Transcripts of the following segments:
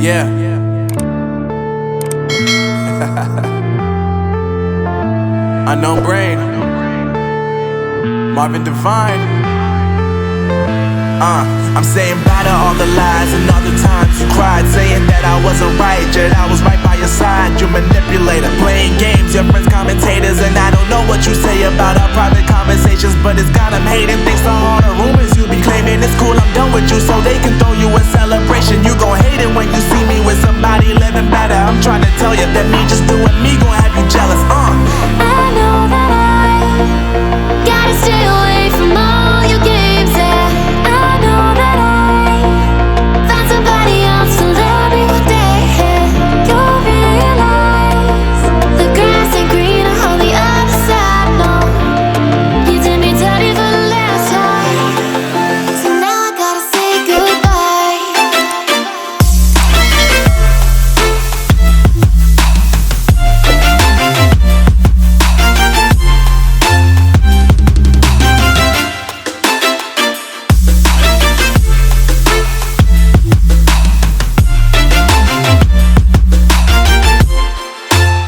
Yeah. Unknown Brain, Marvin Divine. I'm saying bye to all the lies and all the times you cried, saying that I wasn't right, yet I was right by your side. You manipulator, playing games, your friends commentators, and I don't know what you say about our private conversations, but it's got them hating. Thanks to all the rumors you be claiming. It's cool, I'm done with you, so they can throw you a celebration. You gon' hate it when you see me with somebody living better. I'm trying to tell you that me just doing me gon' have you jealous. I know that I gotta stay away from all your games, yeah. I know that I found somebody else to love me one day, yeah. You'll realize the grass ain't greener on the other side, no. You did me dirty for the last time, so now I gotta say goodbye.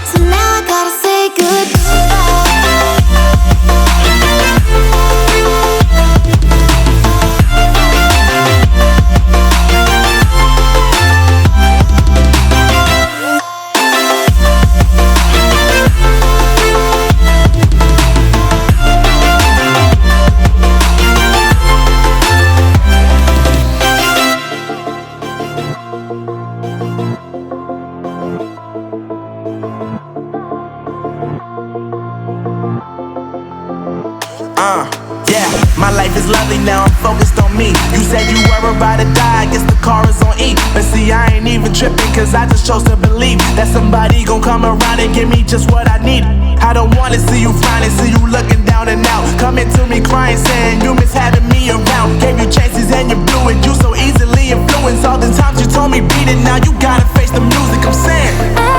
So now I gotta say Yeah, my life is lovely now, I'm focused on me. You said you were about to die, I guess the car is on E. But see, I ain't even tripping, cause I just chose to believe that somebody gon' come around and give me just what I need. I don't wanna see you frowning, see you looking down and out, coming to me crying, saying you miss having me around. Gave you chances and you blew it, you so easily influenced. All the times you told me beat it, now you gotta face the music. I'm saying